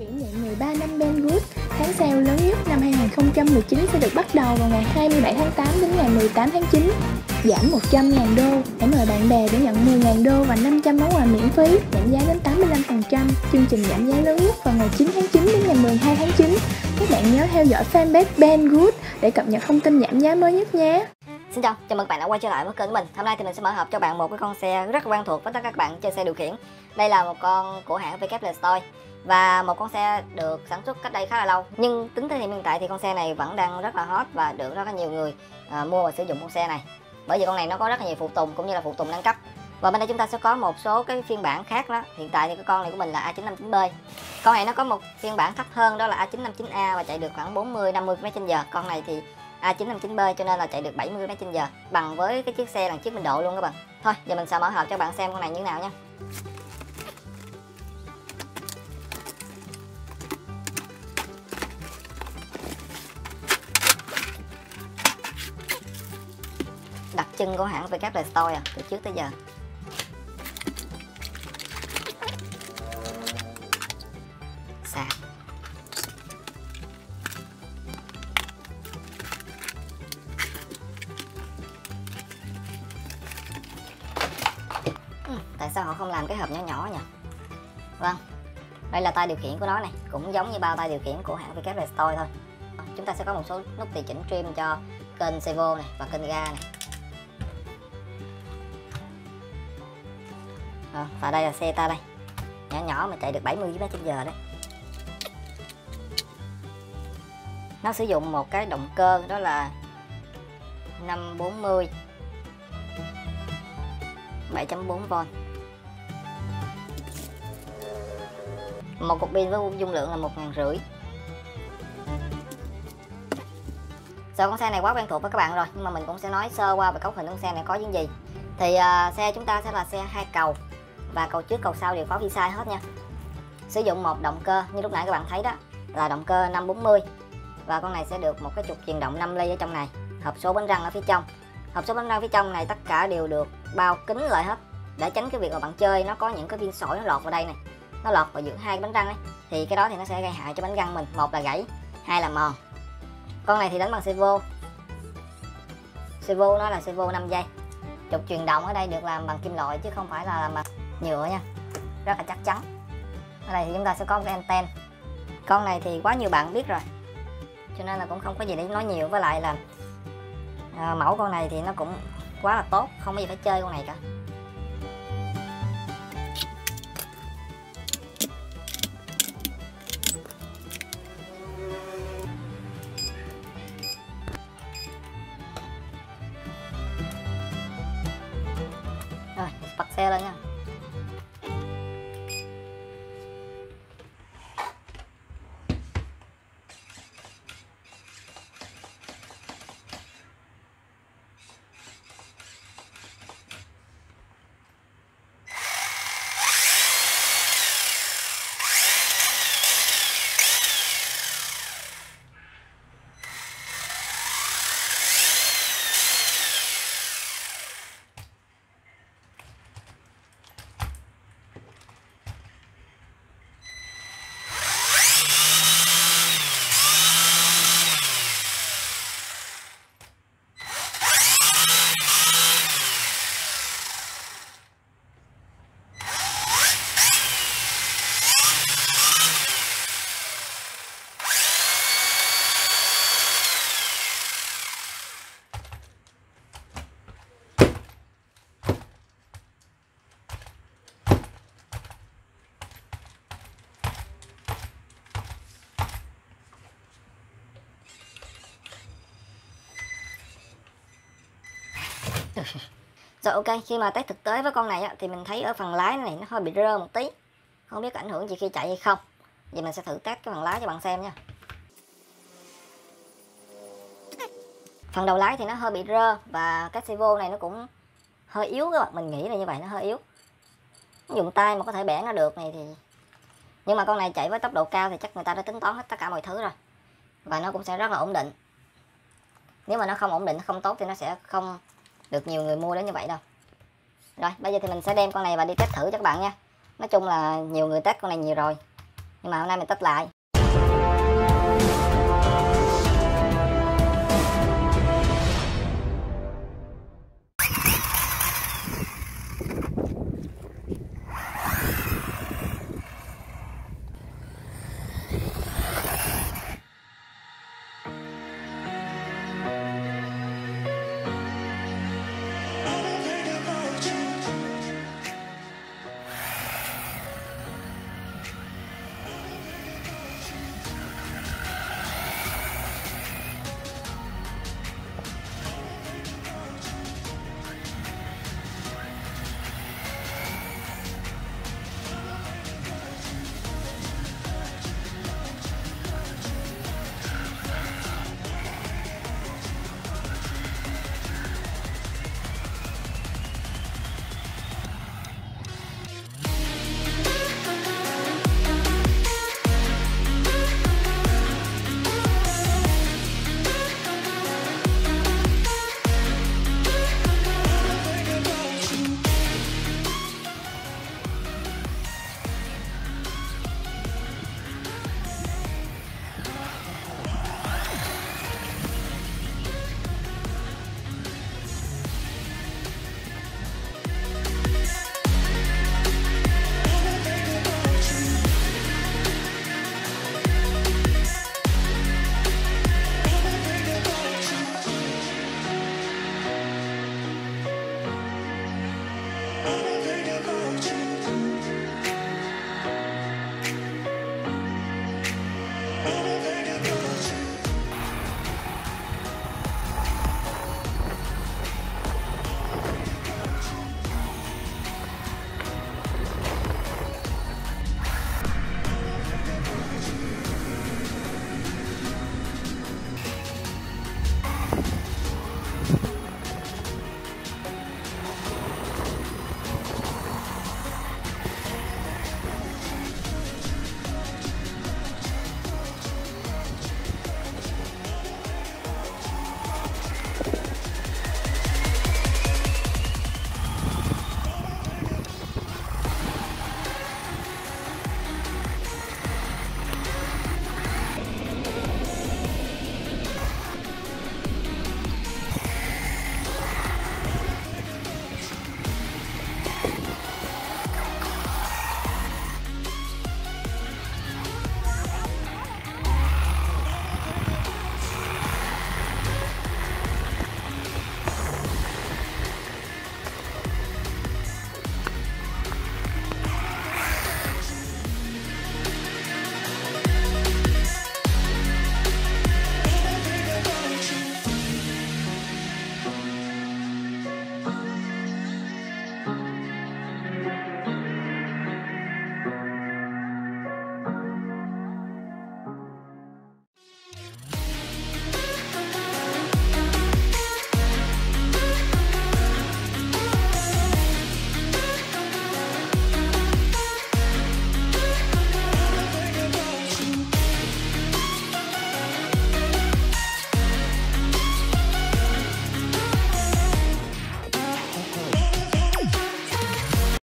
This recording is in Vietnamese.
Kỷ niệm 13 năm Banggood, tháng sale lớn nhất năm 2019 sẽ được bắt đầu vào ngày 27 tháng 8 đến ngày 18 tháng 9. Giảm 100.000 đô, hãy mời bạn bè để nhận 10.000 đô và 500 món quà miễn phí, giảm giá đến 85%. Chương trình giảm giá lớn nhất vào ngày 9 tháng 9 đến ngày 12 tháng 9. Các bạn nhớ theo dõi fanpage Banggood để cập nhật thông tin giảm giá mới nhất nhé. Xin chào, chào mừng các bạn đã quay trở lại với kênh của mình. Hôm nay thì mình sẽ mở hộp cho bạn một cái con xe rất quen thuộc với tất cả các bạn chơi xe điều khiển. Đây là một con của hãng WLStoy và một con xe được sản xuất cách đây khá là lâu. Nhưng tính tới hiện tại thì con xe này vẫn đang rất là hot và được rất là nhiều người mua và sử dụng con xe này. Bởi vì con này nó có rất là nhiều phụ tùng cũng như là phụ tùng nâng cấp. Và bên đây chúng ta sẽ có một số cái phiên bản khác đó. Hiện tại thì cái con này của mình là A959B. Con này nó có một phiên bản thấp hơn đó là A959A và chạy được khoảng 40-50 km/h. Con này thì A959B cho nên là chạy được 70 km/h, bằng với cái chiếc xe lần trước mình độ luôn các bạn. Thôi giờ mình sẽ mở hộp cho bạn xem con này như thế nào nha. Đặc trưng của hãng WLStoy từ trước tới giờ. Sạc. Tại sao họ không làm cái hộp nhỏ nhỏ nhỉ? Vâng, đây là tay điều khiển của nó này, cũng giống như bao tay điều khiển của hãng WLStoy thôi. Chúng ta sẽ có một số nút tùy chỉnh trim cho kênh servo này và kênh ga này. Và đây là xe ta đây, nhỏ nhỏ mà chạy được 70 km/h đấy. Nó sử dụng một cái động cơ đó là 540 7.4V. Một cục pin với dung lượng là 1.500. Giờ con xe này quá quen thuộc với các bạn rồi, nhưng mà mình cũng sẽ nói sơ qua về cấu hình con xe này có những gì. Thì xe chúng ta sẽ là xe 2 cầu và cầu trước cầu sau đều có vi sai hết nha. Sử dụng một động cơ như lúc nãy các bạn thấy đó là động cơ 540 và con này sẽ được một cái trục truyền động 5 ly ở trong này, hộp số bánh răng ở phía trong. Hộp số bánh răng phía trong này tất cả đều được bao kín lại hết để tránh cái việc mà bạn chơi nó có những cái viên sỏi nó lọt vào đây này, nó lọt vào giữa hai cái bánh răng ấy, thì cái đó thì nó sẽ gây hại cho bánh răng mình, một là gãy, hai là mòn. Con này thì đánh bằng servo nó là servo 5 giây. Trục truyền động ở đây được làm bằng kim loại chứ không phải là làm bằng nhựa nha, rất là chắc chắn. Ở đây thì chúng ta sẽ có một cái anten. Con này thì quá nhiều bạn biết rồi cho nên là cũng không có gì để nói nhiều, với lại là mẫu con này thì nó cũng quá là tốt, không có gì phải chơi con này cả. Rồi, bật xe lên nha. Rồi ok, khi mà test thực tế với con này á, thì mình thấy ở phần lái này nó hơi bị rơ một tí, không biết có ảnh hưởng gì khi chạy hay không. Vậy mình sẽ thử test cái phần lái cho bạn xem nha. Phần đầu lái thì nó hơi bị rơ và cái servo này nó cũng hơi yếu các bạn, mình nghĩ là như vậy, nó hơi yếu. Dùng tay mà có thể bẻ nó được này thì, nhưng mà con này chạy với tốc độ cao thì chắc người ta đã tính toán hết tất cả mọi thứ rồi và nó cũng sẽ rất là ổn định. Nếu mà nó không ổn định, nó không tốt thì nó sẽ không được nhiều người mua đến như vậy đâu. Rồi bây giờ thì mình sẽ đem con này và đi test thử cho các bạn nha. Nói chung là nhiều người test con này nhiều rồi nhưng mà hôm nay mình test lại.